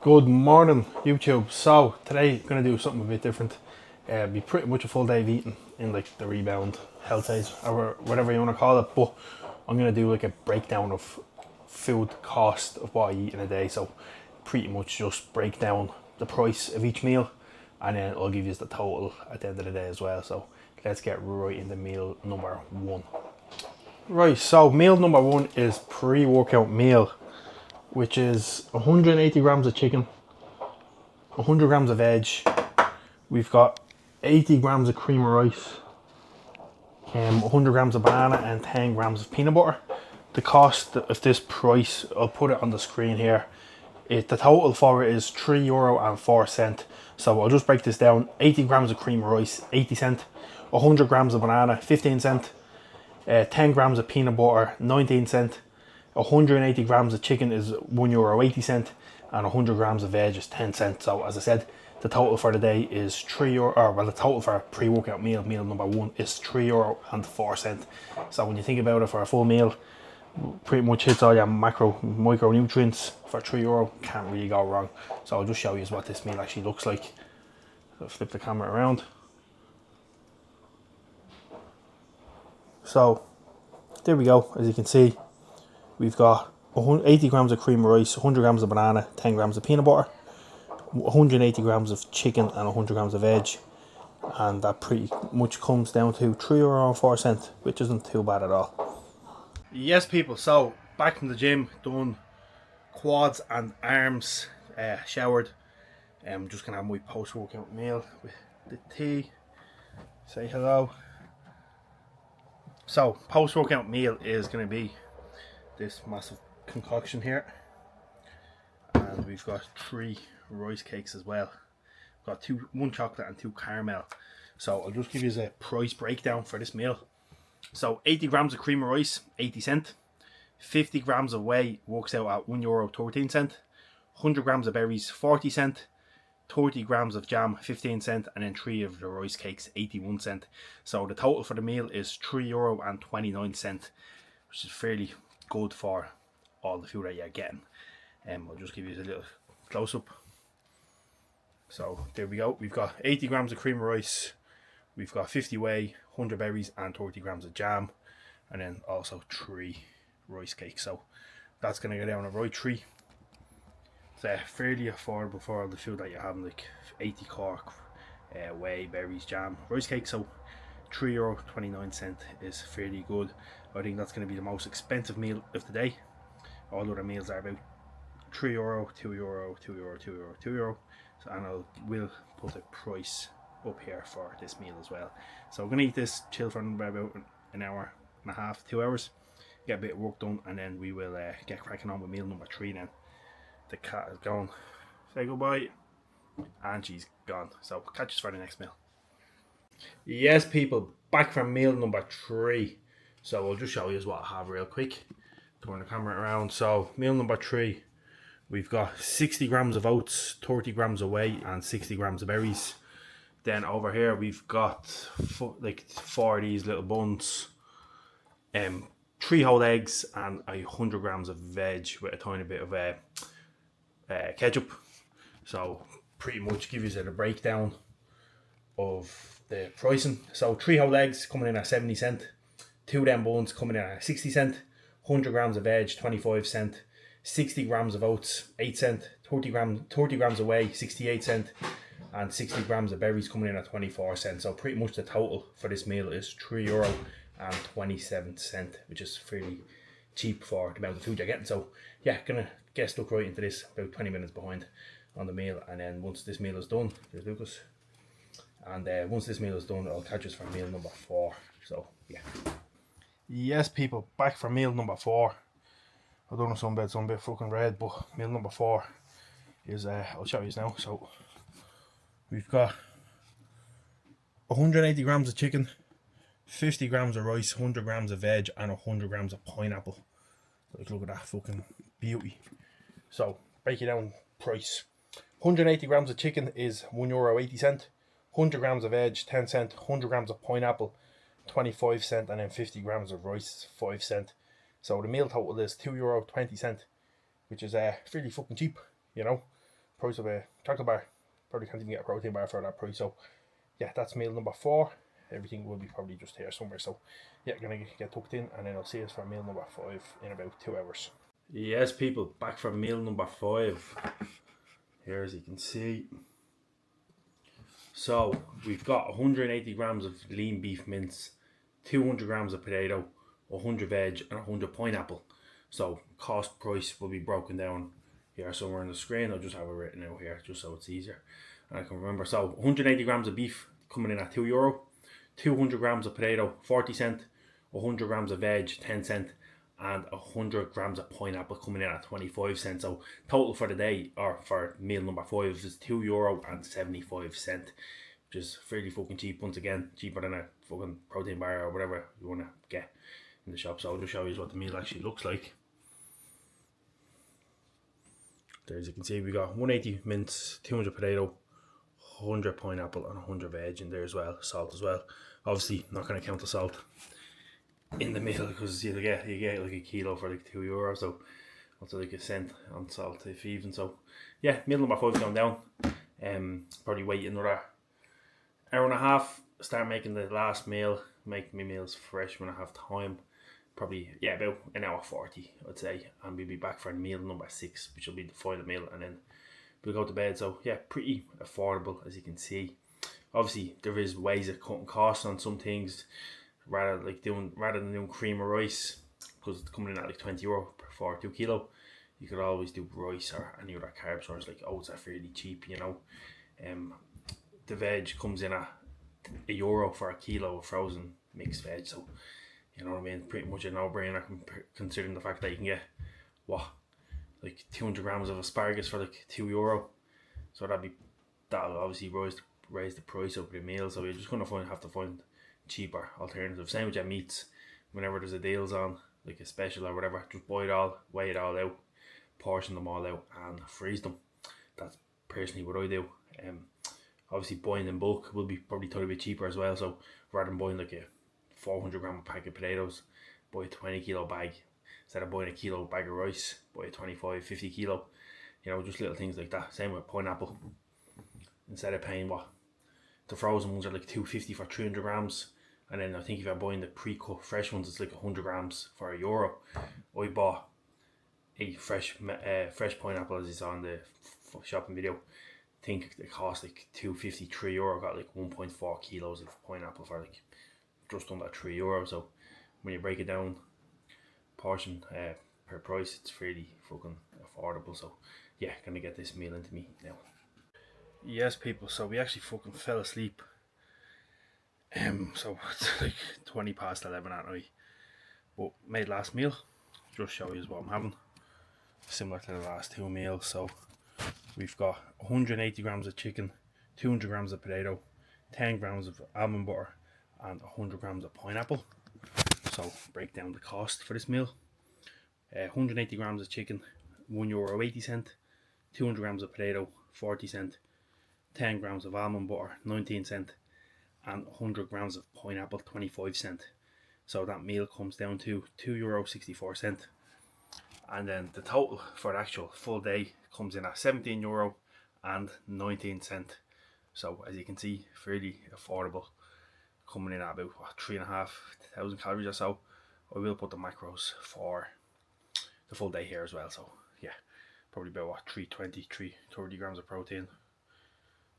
Good morning, YouTube. So today I'm gonna do something a bit different. Be pretty much a full day of eating in like the rebound health days or whatever you want to call it. But I'm gonna do like a breakdown of food cost of what I eat in a day. So pretty much just break down the price of each meal, and then I'll give you the total at the end of the day as well. So let's get right into meal number one. Right. So meal number one is pre-workout meal, which is 180 grams of chicken, 100 grams of veg. We've got 80 grams of cream of rice, 100 grams of banana, and 10 grams of peanut butter. The cost of this price, I'll put it on the screen here. The total for it is €3.04. So I'll just break this down. 80 grams of cream of rice, 80¢. 100 grams of banana, 15¢. 10 grams of peanut butter, 19¢. 180 grams of chicken is €1.80, and 100 grams of veg is 10¢. So as I said, the total for the day is €3, or well, the total for a pre-workout meal number one is €3.04. So when you think about it, for a full meal, pretty much hits all your micronutrients for €3. Can't really go wrong. So I'll just show you what this meal actually looks like. So flip the camera around. So there we go. As you can see, we've got 80 grams of cream of rice, 100 grams of banana, 10 grams of peanut butter, 180 grams of chicken, and 100 grams of veg. And that pretty much comes down to €3.04, which isn't too bad at all. Yes, people, so back from the gym, done quads and arms, showered. I'm just gonna have my post-workout meal with the tea. Say hello. So post-workout meal is gonna be this massive concoction here, and we've got 3 rice cakes as well. We've got one chocolate and 2 caramel. So I'll just give you a price breakdown for this meal. So 80 grams of cream of rice, 80¢. 50 grams of whey works out at €1.13. 100 grams of berries, 40¢. 30 grams of jam, 15¢, and then 3 of the rice cakes, 81¢. So the total for the meal is €3.29, which is fairly good for all the food that you're getting. I'll just give you a little close up. So there we go. We've got 80 grams of cream of rice, we've got 50 whey, 100 berries, and 30 grams of jam, and then also 3 rice cakes. So that's gonna go down a right tree. It's fairly affordable for all the food that you're having, like 80 cork, whey, berries, jam, rice cake. So €3.29 is fairly good. I think that's going to be the most expensive meal of the day. All other meals are about €3, €2, €2, €2, €2. So, and we'll put the price up here for this meal as well. So we're going to eat this, chill for about an hour and a half, 2 hours, get a bit of work done, and then we will get cracking on with meal number 3 then. The cat is gone. Say goodbye. And she's gone. So catch us for the next meal. Yes, people, back from meal number 3. So I'll just show you what I have real quick. Turn the camera around. So meal number 3, we've got 60 grams of oats, 30 grams of whey, and 60 grams of berries. Then over here we've got like 4 of these little buns, 3 whole eggs, and 100 grams of veg with a tiny bit of ketchup. So pretty much give you a breakdown of the pricing. So 3 whole eggs coming in at 70¢, 2 of them buns coming in at 60¢, 100 grams of veg, 25¢, 60 grams of oats, 8¢, 30 grams of whey, 68¢, and 60 grams of berries coming in at 24¢. So pretty much the total for this meal is €3.27, which is fairly cheap for the amount of food you're getting. So yeah, gonna get stuck right into this, about 20 minutes behind on the meal, and then once this meal is done, there's Lucas, and once this meal is done, I'll catch us for meal number 4. So yeah. Yes, people, back for meal number 4. I don't know, some bit fucking red, but meal number 4 is I'll show you now. So we've got 180 grams of chicken, 50 grams of rice, 100 grams of veg, and 100 grams of pineapple. Like, look at that fucking beauty. So break it down price. 180 grams of chicken is €1.80. 100 grams of veg, 10¢. 100 grams of pineapple, 25¢, and then 50 grams of rice, 5¢. So the meal total is €2.20, which is fairly fucking cheap, you know. price of a chocolate bar. Probably can't even get a protein bar for that price. So yeah, that's meal number 4. Everything will be probably just here somewhere. So yeah, gonna get tucked in, and then I'll see us for meal number 5 in about 2 hours. Yes, people, back for meal number 5. Here, as you can see. So we've got 180 grams of lean beef mince, 200 grams of potato, 100 veg, and 100 pineapple. So cost price will be broken down here somewhere on the screen. I'll just have it written out here just so it's easier and I can remember. So 180 grams of beef coming in at €2, 200 grams of potato 40¢, 100 grams of veg 10¢, and 100 grams of pineapple coming in at 25¢. So total for the day, or for meal number 5, is €2.75, which is fairly fucking cheap. Once again, cheaper than a fucking protein bar or whatever you want to get in the shop. So I'll just show you what the meal actually looks like. There, as you can see, we got 180 mince, 200 potato, 100 pineapple, and 100 veg in there as well. Salt as well. Obviously, not going to count the salt in the meal, because you get like a kilo for like €2, so that's like a cent on salt if even. So yeah, meal number 5 is going down. Probably wait another hour and a half, start making the last meal, make my meals fresh when I have time. Probably, yeah, about an hour 40, I'd say, and we'll be back for meal number 6, which will be the final meal, and then we'll go to bed. So yeah, pretty affordable, as you can see. Obviously, there is ways of cutting costs on some things, rather than doing cream or rice, because it's coming in at like €20 for 2 kilo. You could always do rice or any other carb source, like oats are fairly cheap, you know. The veg comes in at €1 for a kilo of frozen mixed veg, so you know what I mean, pretty much a no-brainer, considering the fact that you can get like 200 grams of asparagus for like €2. So that'll obviously raise the price of the meal. So you're just gonna have to find cheaper alternatives. Same with your meats. Whenever there's a deals on, like a special or whatever, just buy it all, weigh it all out, portion them all out, and freeze them. That's personally what I do. Obviously buying in bulk will be probably a bit cheaper as well. So rather than buying like a 400 gram pack of potatoes, buy a 20 kilo bag. Instead of buying a kilo bag of rice, buy a 25, 50 kilo. You know, just little things like that. Same with pineapple. Instead of paying the frozen ones are like $2.50 for 300 grams. And then I think if you're buying the pre-cut fresh ones, it's like 100 grams for €1. I bought a fresh pineapple, as you saw in the shopping video. I think it cost like €2.50, €3. Got like 1.4 kilos of pineapple for like just under €3. So when you break it down portion per price, it's fairly fucking affordable. So yeah, gonna get this meal into me now. Yes, people, so we actually fucking fell asleep. So it's like 20 past 11 at night, but made last meal. Just show you what I'm having, similar to the last 2 meals. So we've got 180 grams of chicken, 200 grams of potato, 10 grams of almond butter, and 100 grams of pineapple. So break down the cost for this meal. 180 grams of chicken, €1.80, 200 grams of potato, 40¢, 10 grams of almond butter, 19¢, and 100 grams of pineapple, 25¢. So that meal comes down to €2.64. And then the total for the actual full day comes in at €17 and 19¢. So as you can see, fairly affordable, coming in at about 3,500 calories or so. I will put the macros for the full day here as well. So yeah, probably about 330 grams of protein,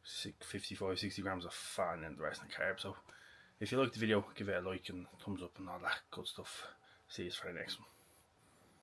55, 60 grams of fat, and then the rest in carbs. So if you liked the video, give it a like and thumbs up and all that good stuff. See you for the next one.